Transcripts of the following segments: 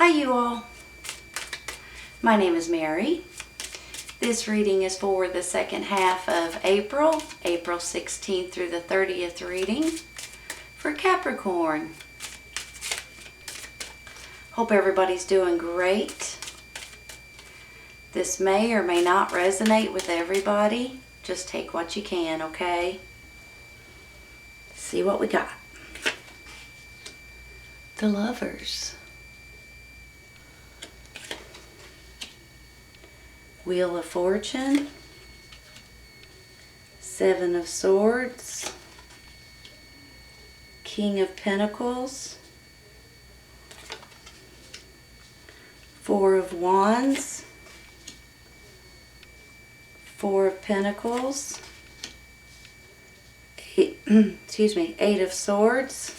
Hi you all, my name is Mary. This reading is for the second half of April 16th through the 30th reading for Capricorn. Hope everybody's doing great. This may or may not resonate with everybody. Just take what you can, okay? See what we got. The Lovers. Wheel of Fortune, Seven of Swords, King of Pentacles, Four of Wands, Four of Pentacles, Eight of Swords,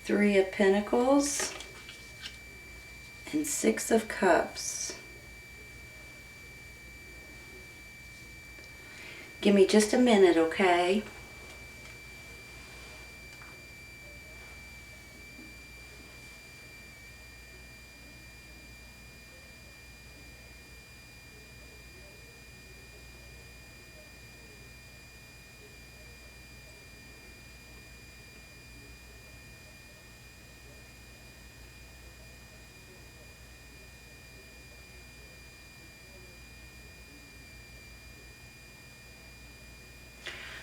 Three of Pentacles, and Six of Cups. Give me just a minute, okay?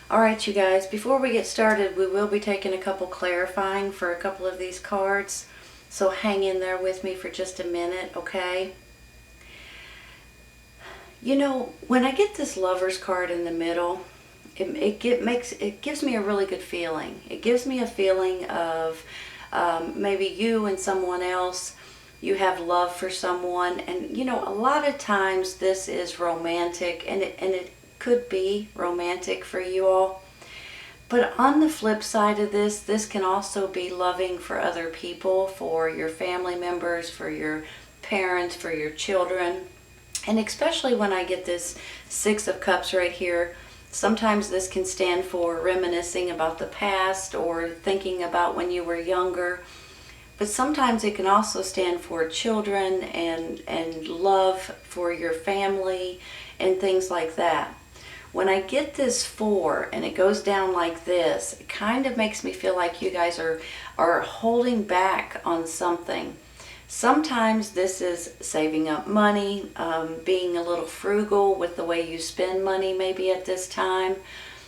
Alright you guys, before we get started, we will be taking a couple clarifying for a couple of these cards. So hang in there with me for just a minute, okay? You know, when I get this Lovers card in the middle, it gives me a really good feeling. It gives me a feeling of maybe you and someone else, you have love for someone, and you know, a lot of times this is romantic, and it could be romantic for you all. But on the flip side of this can also be loving for other people, for your family members, for your parents, for your children. And especially when I get this Six of Cups right here, sometimes this can stand for reminiscing about the past or thinking about when you were younger. But sometimes it can also stand for children and love for your family and things like that. When I get this four and it goes down like this, it kind of makes me feel like you guys are holding back on something. Sometimes this is saving up money, being a little frugal with the way you spend money maybe at this time.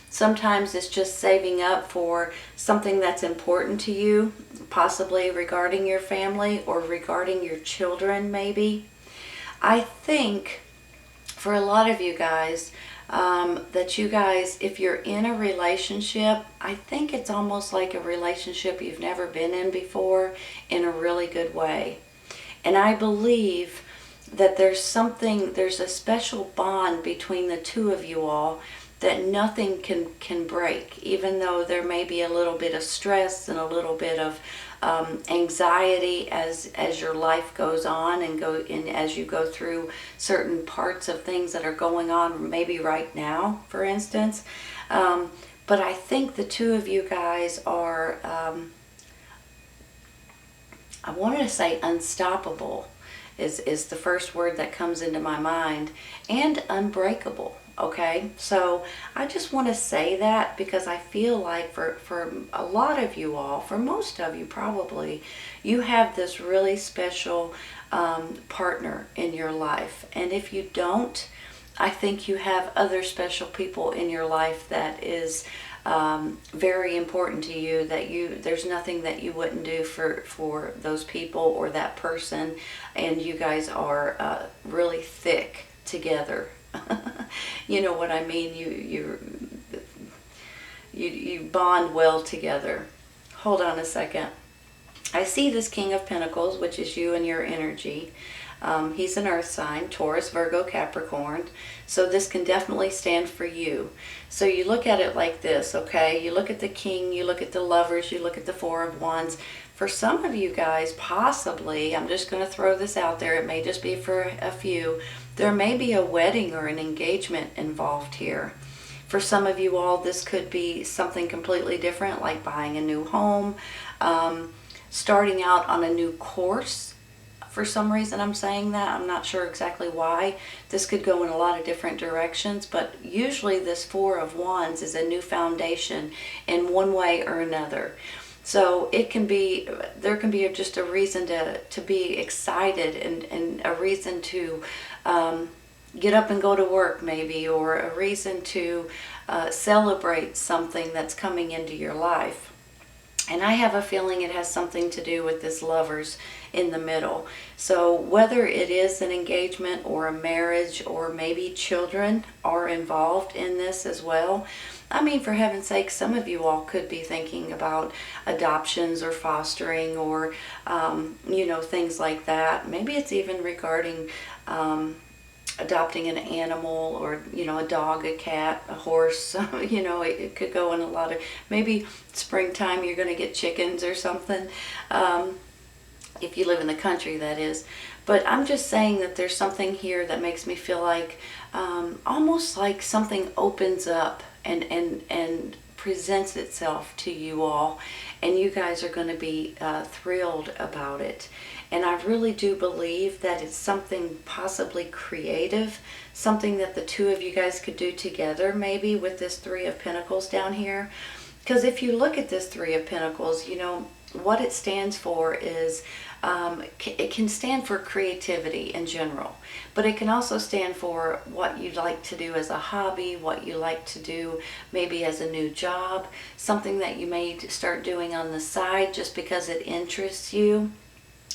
Sometimes it's just saving up for something that's important to you, possibly regarding your family or regarding your children maybe. I think for a lot of you guys, that you guys, if you're in a relationship, I think it's almost like a relationship you've never been in before in a really good way. And I believe that there's a special bond between the two of you all that nothing can break, even though there may be a little bit of stress and a little bit of anxiety as your life goes on and as you go through certain parts of things that are going on, maybe right now, for instance. But I think the two of you guys are, I wanted to say unstoppable is the first word that comes into my mind, and unbreakable. Okay, so I just want to say that because I feel like for a lot of you all, for most of you probably, you have this really special partner in your life. And if you don't, I think you have other special people in your life that is very important to you, that there's nothing that you wouldn't do for those people or that person, and you guys are really thick together. You know what I mean? You bond well together. Hold on a second. I see this King of Pentacles, which is you and your energy. He's an earth sign, Taurus, Virgo, Capricorn. So this can definitely stand for you. So you look at it like this, okay? You look at the King, you look at the Lovers, you look at the Four of Wands. For some of you guys, possibly, I'm just going to throw this out there, it may just be for a few, there may be a wedding or an engagement involved here. For some of you all, this could be something completely different, like buying a new home, starting out on a new course. For some reason I'm saying that. I'm not sure exactly why. This could go in a lot of different directions, but usually this Four of Wands is a new foundation in one way or another. So it can be, there can be just a reason to be excited, and a reason to get up and go to work maybe, or a reason to celebrate something that's coming into your life. And I have a feeling it has something to do with this Lovers in the middle. So whether it is an engagement or a marriage, or maybe children are involved in this as well. I mean, for heaven's sake, some of you all could be thinking about adoptions or fostering, or, you know, things like that. Maybe it's even regarding adopting an animal, or, you know, a dog, a cat, a horse. You know, it could go in a lot of, maybe springtime you're going to get chickens or something, if you live in the country, that is. But I'm just saying that there's something here that makes me feel like almost like something opens up and presents itself to you all, and you guys are going to be thrilled about it. And I really do believe that it's something possibly creative, something that the two of you guys could do together, maybe, with this Three of Pentacles down here. Because if you look at this Three of Pentacles, you know, what it stands for is, it can stand for creativity in general, but it can also stand for what you like to do as a hobby, what you like to do maybe as a new job, something that you may start doing on the side just because it interests you.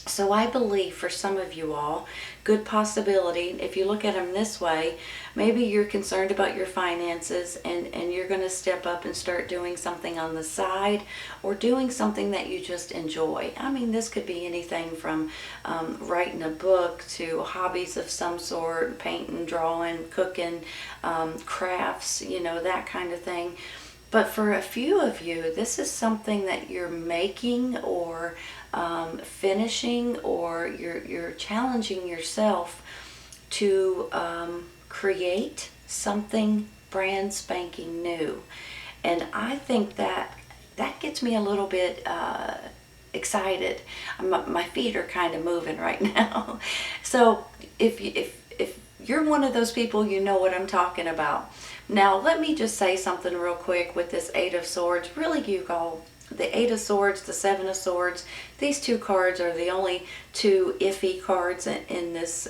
So I believe for some of you all, good possibility, if you look at them this way, maybe you're concerned about your finances, and you're going to step up and start doing something on the side, or doing something that you just enjoy. I mean, this could be anything from writing a book to hobbies of some sort, painting, drawing, cooking, crafts, you know, that kind of thing. But for a few of you, this is something that you're making, or finishing, or you're challenging yourself to create something brand spanking new. And I think that gets me a little bit excited. My feet are kind of moving right now. So if you're one of those people, you know what I'm talking about. Now, let me just say something real quick with this Eight of Swords. Really, you all, the Eight of Swords, the Seven of Swords, these two cards are the only two iffy cards in this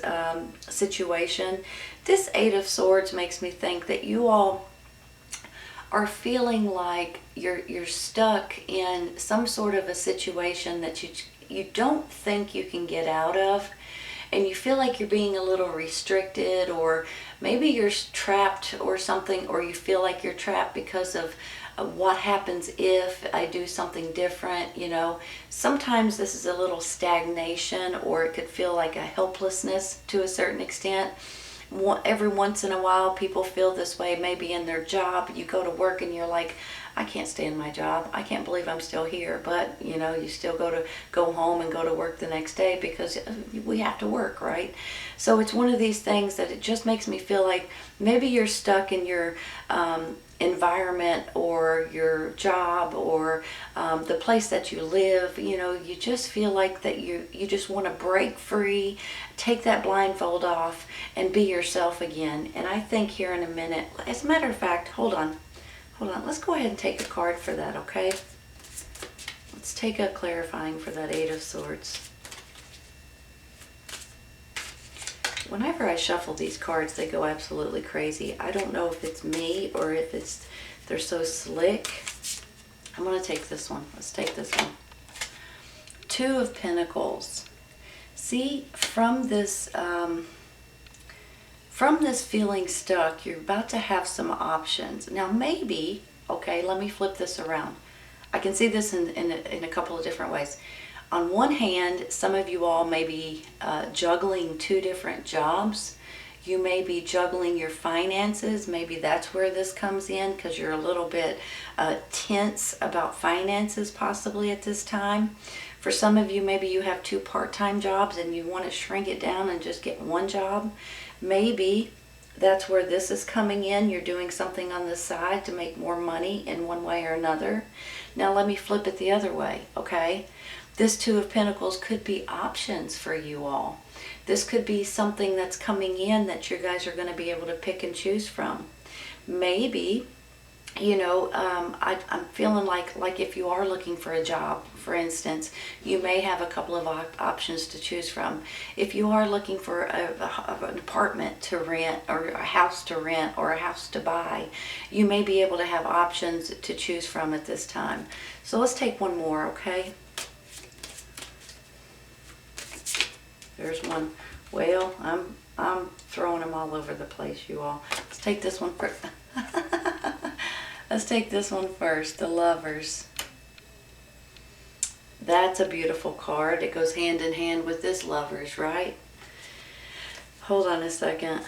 situation. This Eight of Swords makes me think that you all are feeling like you're stuck in some sort of a situation that you don't think you can get out of. And you feel like you're being a little restricted, or maybe you're trapped or something, or you feel like you're trapped because of what happens if I do something different. You know, sometimes this is a little stagnation, or it could feel like a helplessness to a certain extent. Every once in a while, people feel this way, maybe in their job. You go to work and you're like, I can't stay in my job. I can't believe I'm still here. But, you know, you still go home and go to work the next day because we have to work, right? So it's one of these things that it just makes me feel like maybe you're stuck in your environment, or your job, or the place that you live. You know, you just feel like that you just want to break free, take that blindfold off, and be yourself again. And I think here in a minute, as a matter of fact, hold on, let's go ahead and take a card for that, okay? Let's take a clarifying for that Eight of Swords. Whenever I shuffle these cards, they go absolutely crazy. I don't know if it's me, or if they're so slick. I'm going to take this one. Let's take this one. Two of Pentacles. See, from this feeling stuck, you're about to have some options. Now maybe, okay, let me flip this around. I can see this in a couple of different ways. On one hand, some of you all may be juggling two different jobs. You may be juggling your finances. Maybe that's where this comes in, because you're a little bit tense about finances possibly at this time. For some of you, maybe you have two part-time jobs and you want to shrink it down and just get one job. Maybe that's where this is coming in. You're doing something on the side to make more money in one way or another. Now let me flip it the other way, okay? This Two of Pentacles could be options for you all. This could be something that's coming in that you guys are going to be able to pick and choose from. Maybe, you know, I'm feeling like if you are looking for a job, for instance, you may have a couple of options to choose from. If you are looking for an apartment to rent, or a house to rent, or a house to buy, you may be able to have options to choose from at this time. So let's take one more, okay? There's one. Well, I'm throwing them all over the place, you all. Let's take this one first. Let's take this one first, the Lovers. That's a beautiful card. It goes hand in hand with this Lovers, right? Hold on a second.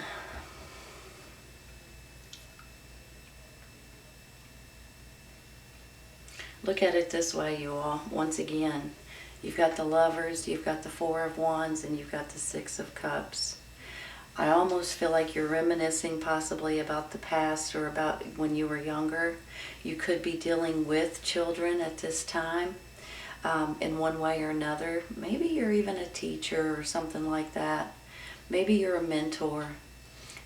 Look at it this way, you all. Once again, you've got the Lovers, you've got the Four of Wands, and you've got the Six of Cups. I almost feel like you're reminiscing possibly about the past or about when you were younger. You could be dealing with children at this time in one way or another. Maybe you're even a teacher or something like that. Maybe you're a mentor.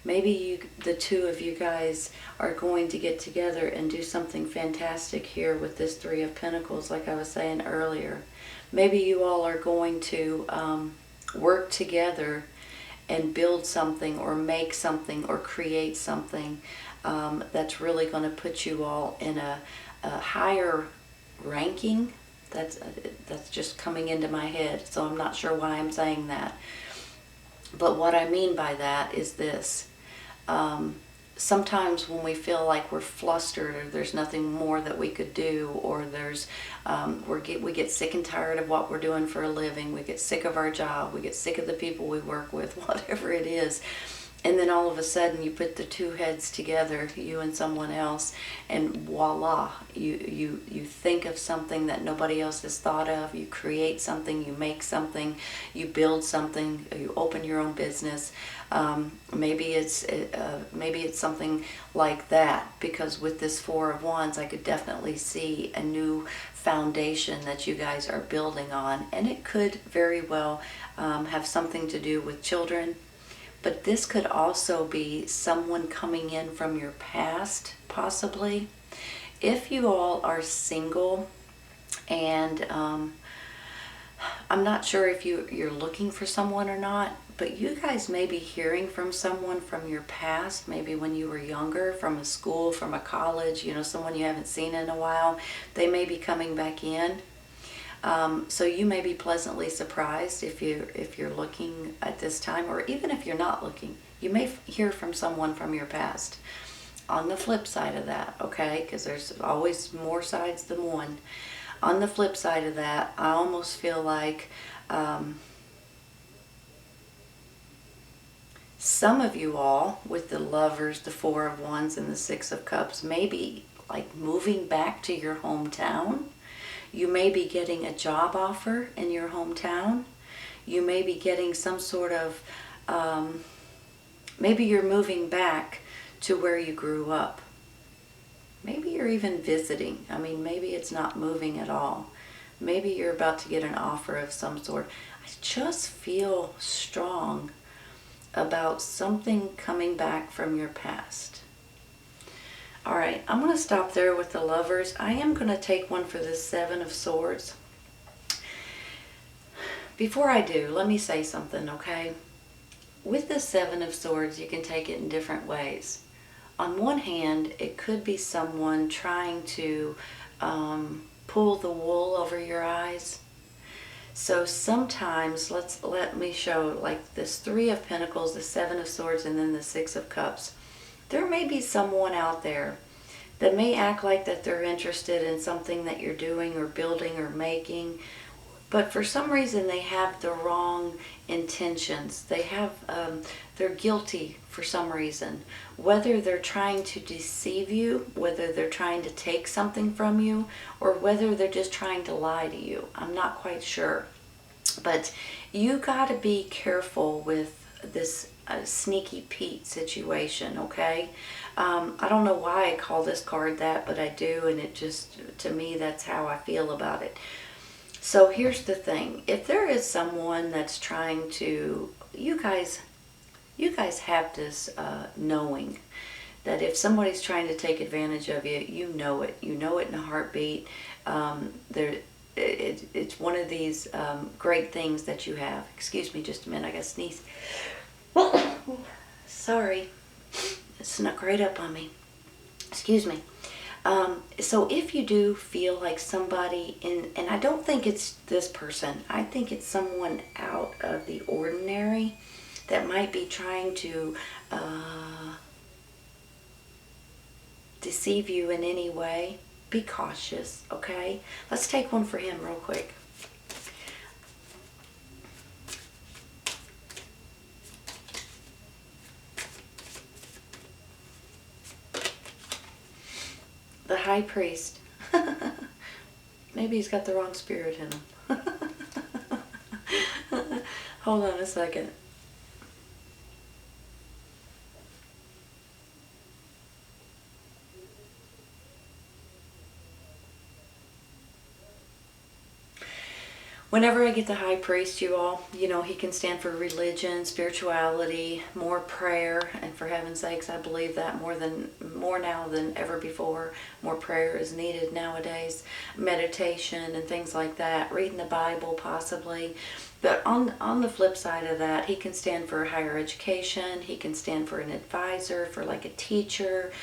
Maybe the two of you guys are going to get together and do something fantastic here with this Three of Pentacles, like I was saying earlier. Maybe you all are going to work together and build something or make something or create something that's really going to put you all in a higher ranking. That's just coming into my head, so I'm not sure why I'm saying that. But what I mean by that is this. Sometimes when we feel like we're flustered or there's nothing more that we could do, or there's we get sick and tired of what we're doing for a living, we get sick of our job, we get sick of the people we work with, whatever it is, and then all of a sudden you put the two heads together, you and someone else, and voila, you think of something that nobody else has thought of, you create something, you make something, you build something, you open your own business. Maybe it's something like that, because with this Four of Wands, I could definitely see a new foundation that you guys are building on, and it could very well have something to do with children. But this could also be someone coming in from your past, possibly. If you all are single, and I'm not sure if you're looking for someone or not, but you guys may be hearing from someone from your past, maybe when you were younger, from a school, from a college, you know, someone you haven't seen in a while. They may be coming back in. So you may be pleasantly surprised if you're looking at this time, or even if you're not looking, you may hear from someone from your past. On the flip side of that, okay, because there's always more sides than one. On the flip side of that, I almost feel like some of you all with the Lovers, the Four of Wands, and the Six of Cups may be like moving back to your hometown. You may be getting a job offer in your hometown. You may be getting some sort of, maybe you're moving back to where you grew up. Maybe you're even visiting. I mean, maybe it's not moving at all. Maybe you're about to get an offer of some sort. I just feel strong about something coming back from your past. All right, I'm going to stop there with the Lovers. I am going to take one for the Seven of Swords. Before I do, let me say something, okay? With the Seven of Swords, you can take it in different ways. On one hand, it could be someone trying to pull the wool over your eyes. So sometimes, let me show, like this Three of Pentacles, the Seven of Swords, and then the Six of Cups. There may be someone out there that may act like that they're interested in something that you're doing or building or making, but for some reason they have the wrong intentions. They have, they're guilty for some reason. Whether they're trying to deceive you, whether they're trying to take something from you, or whether they're just trying to lie to you. I'm not quite sure. But you got to be careful with this sneaky Pete situation, okay? I don't know why I call this card that, but I do, and it just, to me, that's how I feel about it. So here's the thing. If there is someone that's trying to, you guys have this knowing that if somebody's trying to take advantage of you, you know it. You know it in a heartbeat. It's one of these great things that you have. Excuse me just a minute. I got to sneeze. Sorry. It snuck right up on me. Excuse me. So if you do feel like somebody and I don't think it's this person. I think it's someone out of the ordinary that might be trying to deceive you in any way. Be cautious, okay? Let's take one for him real quick. The High Priest. Maybe he's got the wrong spirit in him. Hold on a second. Whenever I get the High Priest, you all, you know, he can stand for religion, spirituality, more prayer, and for heaven's sakes, I believe that more now than ever before. More prayer is needed nowadays. Meditation and things like that. Reading the Bible, possibly. But on the flip side of that, he can stand for higher education. He can stand for an advisor, for like a teacher.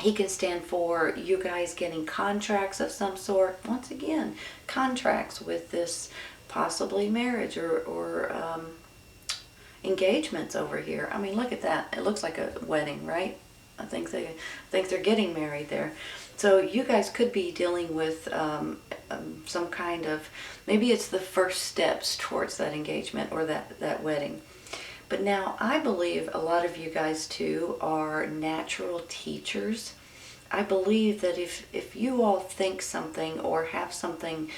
He can stand for you guys getting contracts of some sort. Once again, contracts with this possibly marriage or engagements over here. I mean, look at that. It looks like a wedding, right? I think they're getting married there. So you guys could be dealing with some kind of, maybe it's the first steps towards that engagement or that wedding. But now I believe a lot of you guys too are natural teachers. I believe that if you all think something or have something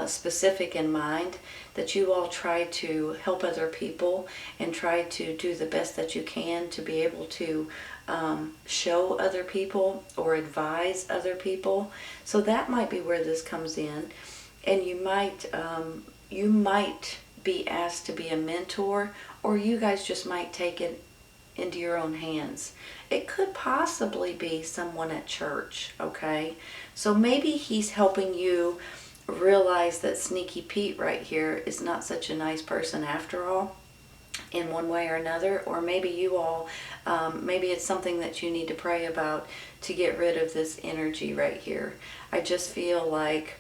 specific in mind, that you all try to help other people and try to do the best that you can to be able to show other people or advise other people. So that might be where this comes in, and you might be asked to be a mentor, or you guys just might take it into your own hands. It could possibly be someone at church, okay? So maybe he's helping you realize that Sneaky Pete right here is not such a nice person after all, in one way or another. Or maybe you all, maybe it's something that you need to pray about to get rid of this energy right here. I just feel like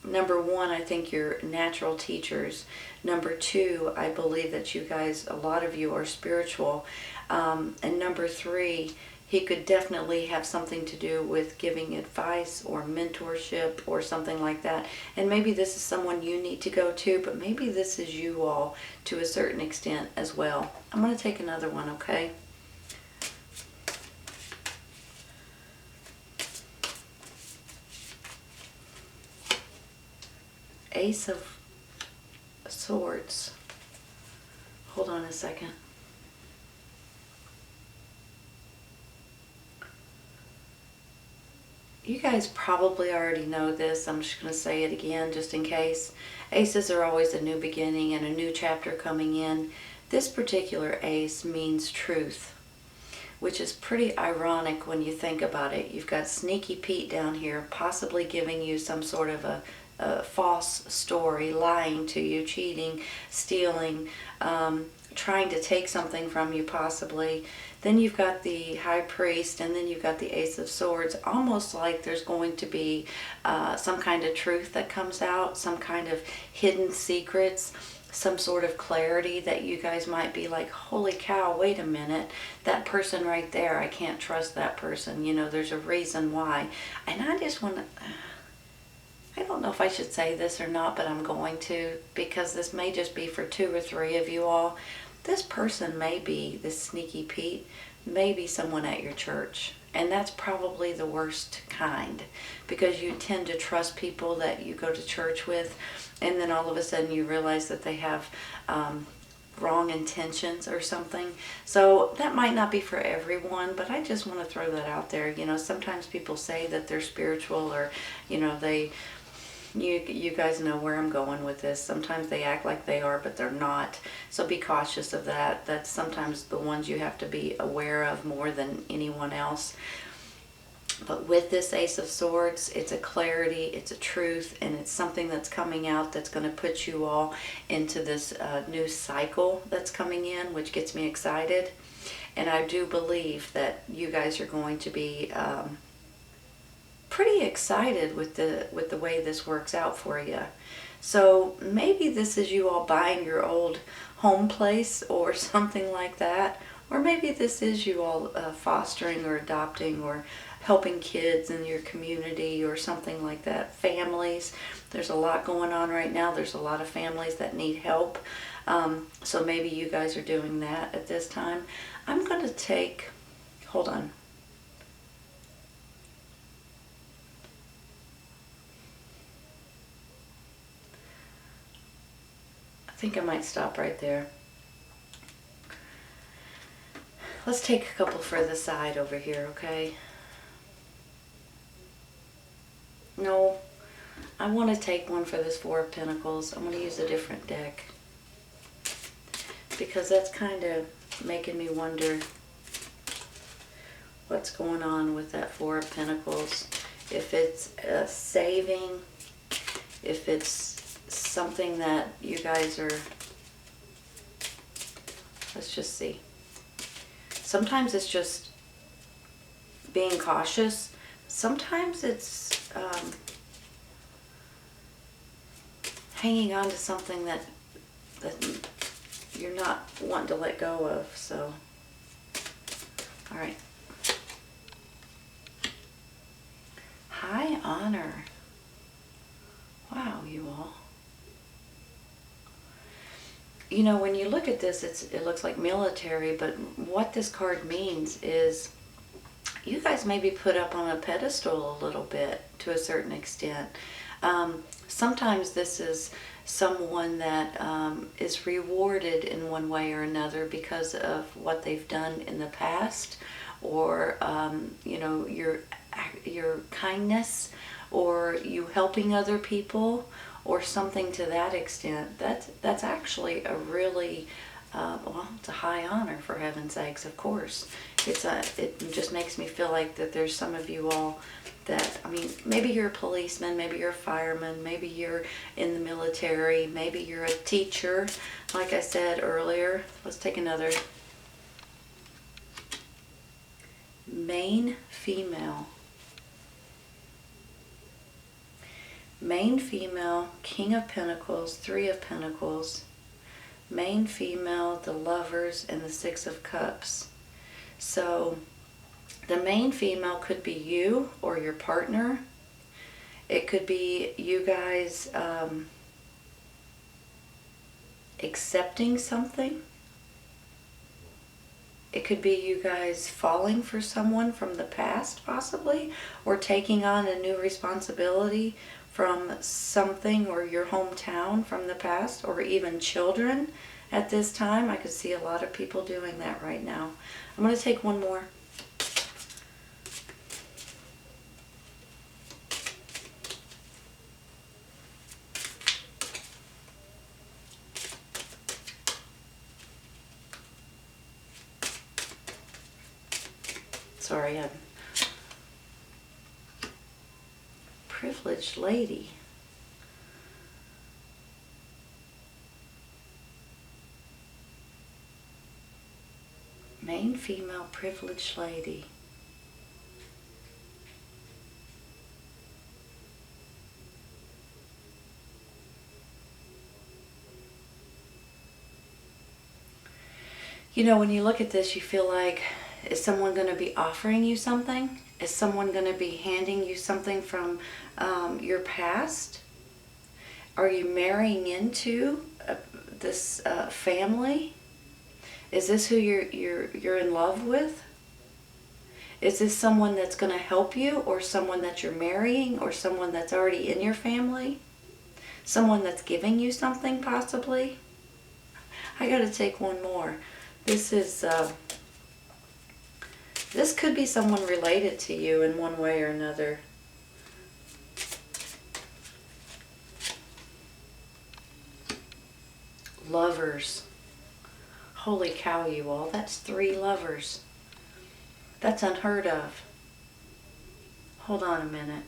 number one, I think you're natural teachers. Number two, I believe that you guys, a lot of you are spiritual. And number three, he could definitely have something to do with giving advice or mentorship or something like that. And maybe this is someone you need to go to, but maybe this is you all to a certain extent as well. I'm going to take another one, okay? Ace of Swords. Hold on a second. You guys probably already know this. I'm just going to say it again just in case. Aces are always a new beginning and a new chapter coming in. This particular ace means truth, which is pretty ironic when you think about it. You've got Sneaky Pete down here possibly giving you some sort of a false story, lying to you, cheating, stealing, trying to take something from you possibly. Then you've got the High Priest, and then you've got the Ace of Swords. Almost like there's going to be some kind of truth that comes out, some kind of hidden secrets, some sort of clarity that you guys might be like, holy cow, wait a minute, that person right there, I can't trust that person. You know, there's a reason why. And I just want to... I don't know if I should say this or not, but I'm going to, because this may just be for 2 or 3 of you all. This person may be, this Sneaky Pete, may be someone at your church. And that's probably the worst kind, because you tend to trust people that you go to church with, and then all of a sudden you realize that they have wrong intentions or something. So that might not be for everyone, but I just want to throw that out there. You know, sometimes people say that they're spiritual, or, you know, they You guys know where I'm going with this. Sometimes they act like they are, but they're not. So be cautious of that. That's sometimes the ones you have to be aware of more than anyone else. But with this Ace of Swords, it's a clarity, it's a truth, and it's something that's coming out that's going to put you all into this new cycle that's coming in, which gets me excited. And I do believe that you guys are going to be pretty excited with the way this works out for you. So maybe this is you all buying your old home place or something like that. Or maybe this is you all fostering or adopting or helping kids in your community or something like that. Families. There's a lot going on right now. There's a lot of families that need help. So maybe you guys are doing that at this time. I'm going to take, hold on. I think I might stop right there. Let's take a couple further side over here, okay? No, I want to take one for this Four of Pentacles. I'm going to use a different deck because that's kind of making me wonder what's going on with that Four of Pentacles. If it's a saving, if it's something that you guys are, let's just see. Sometimes it's just being cautious. Sometimes it's hanging on to something that you're not wanting to let go of. So, all right. High honor. Wow, you all. You know, when you look at this, it looks like military, but what this card means is you guys may be put up on a pedestal a little bit to a certain extent. Sometimes this is someone that is rewarded in one way or another because of what they've done in the past, or you know, your kindness, or you helping other people, or something to that extent. That's actually a really well, it's a high honor, for heaven's sakes. Of course, it just makes me feel like that there's some of you all that, I mean, maybe you're a policeman, maybe you're a fireman, maybe you're in the military, maybe you're a teacher, like I said earlier. Let's take another. Main female. Main female, King of Pentacles, Three of Pentacles. Main female, the Lovers, and the Six of Cups. So the main female could be you or your partner. It could be you guys accepting something. It could be you guys falling for someone from the past, possibly, or taking on a new responsibility from something, or your hometown from the past, or even children at this time. I could see a lot of people doing that right now. I'm going to take one more. Sorry, I'm privileged lady. Main female, privileged lady. You know, when you look at this, you feel like, is someone going to be offering you something? Is someone going to be handing you something from your past? Are you marrying into this family? Is this who you're in love with? Is this someone that's going to help you, or someone that you're marrying, or someone that's already in your family? Someone that's giving you something, possibly? I got to take one more. This is this could be someone related to you in one way or another. Lovers. Holy cow, you all. That's 3 lovers. That's unheard of. Hold on a minute.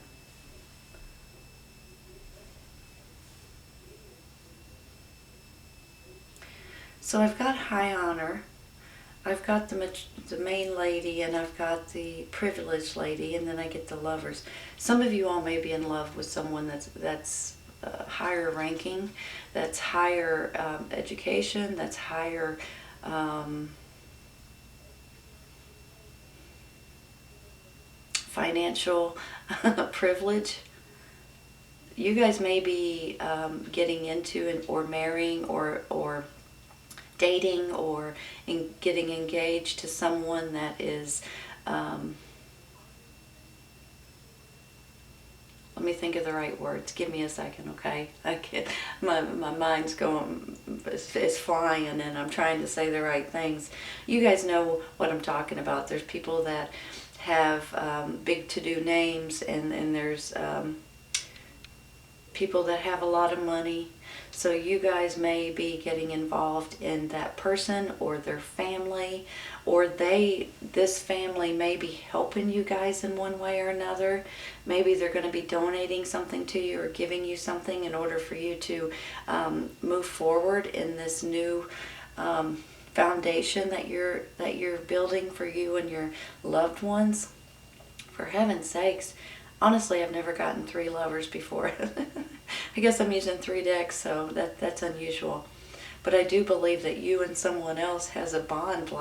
So I've got High Honor, I've got the main lady, and I've got the privileged lady, and then I get the lovers. Some of you all may be in love with someone that's higher ranking, that's higher education, that's higher financial privilege. You guys may be getting into or marrying or dating or getting engaged to someone that is, let me think of the right words. Give me a second, okay? I can't, my mind's going, it's flying, and I'm trying to say the right things. You guys know what I'm talking about. There's people that have big to-do names, and there's people that have a lot of money. So you guys may be getting involved in that person or their family, or this family may be helping you guys in one way or another. Maybe they're going to be donating something to you or giving you something in order for you to move forward in this new foundation that you're building for you and your loved ones. For heaven's sakes, honestly, I've never gotten 3 lovers before. I guess I'm using 3 decks, so that's unusual. But I do believe that you and someone else has a bond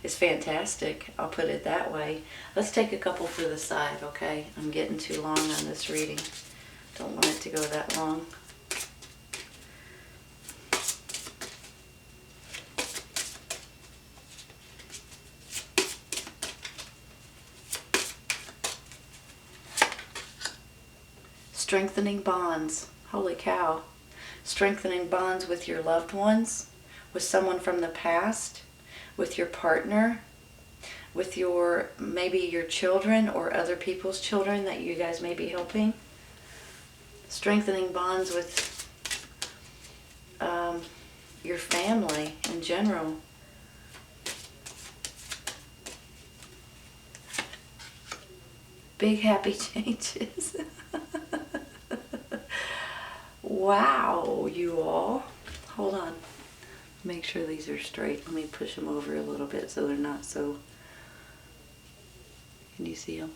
is fantastic. I'll put it that way. Let's take a couple to the side, okay? I'm getting too long on this reading. Don't want it to go that long. Strengthening bonds. Holy cow. Strengthening bonds with your loved ones, with someone from the past, with your partner, with maybe your children or other people's children that you guys may be helping. Strengthening bonds with your family in general. Big happy changes. Wow, you all. Hold on. Make sure these are straight. Let me push them over a little bit so they're not so... Can you see them?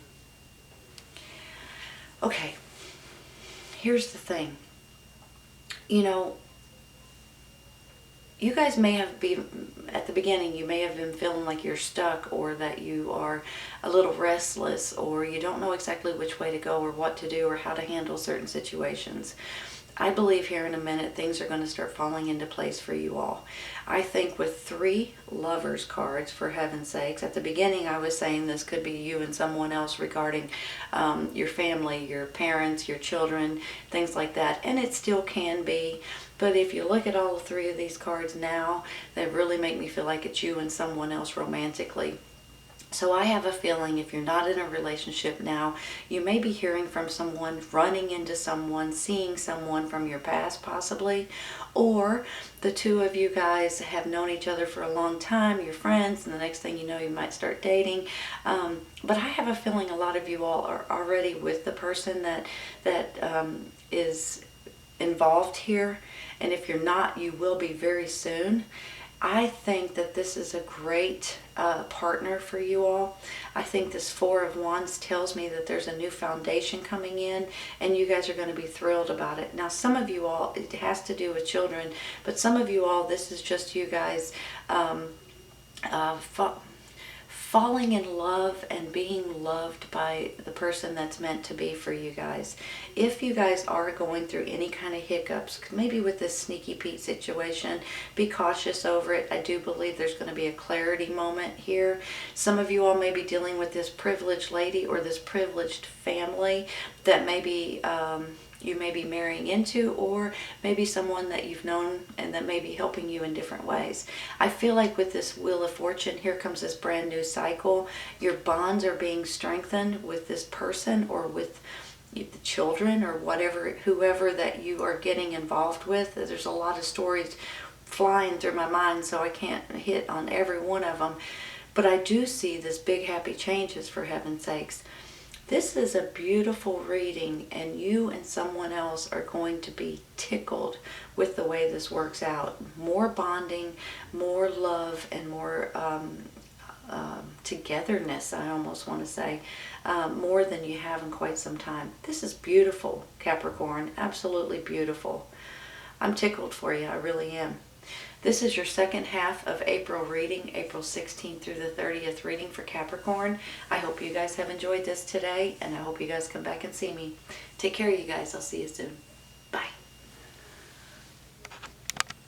Okay. Here's the thing. You know, you guys may have been, at the beginning, you may have been feeling like you're stuck, or that you are a little restless, or you don't know exactly which way to go or what to do or how to handle certain situations. I believe here in a minute things are going to start falling into place for you all. I think with 3 lovers cards, for heaven's sakes, at the beginning I was saying this could be you and someone else regarding your family, your parents, your children, things like that, and it still can be. But if you look at all 3 of these cards now, they really make me feel like it's you and someone else romantically. So I have a feeling if you're not in a relationship now, you may be hearing from someone, running into someone, seeing someone from your past possibly, or the 2 of you guys have known each other for a long time, you're friends, and the next thing you know you might start dating. But I have a feeling a lot of you all are already with the person that is involved here, and if you're not, you will be very soon. I think that this is a great partner for you all. I think this 4 of Wands tells me that there's a new foundation coming in, and you guys are going to be thrilled about it. Now, some of you all, it has to do with children, but some of you all, this is just you guys falling in love and being loved by the person that's meant to be for you guys. If you guys are going through any kind of hiccups, maybe with this Sneaky Pete situation, be cautious over it. I do believe there's going to be a clarity moment here. Some of you all may be dealing with this privileged lady or this privileged family that maybe you may be marrying into, or maybe someone that you've known and that may be helping you in different ways. I feel like with this Wheel of Fortune, here comes this brand new cycle. Your bonds are being strengthened with this person or with the children or whatever, whoever that you are getting involved with. There's a lot of stories flying through my mind, so I can't hit on every one of them. But I do see this big happy changes, for heaven's sakes. This is a beautiful reading, and you and someone else are going to be tickled with the way this works out. More bonding, more love, and more togetherness, I almost want to say, more than you have in quite some time. This is beautiful, Capricorn, absolutely beautiful. I'm tickled for you, I really am. This is your second half of April reading, April 16th through the 30th reading for Capricorn. I hope you guys have enjoyed this today, and I hope you guys come back and see me. Take care, you guys. I'll see you soon.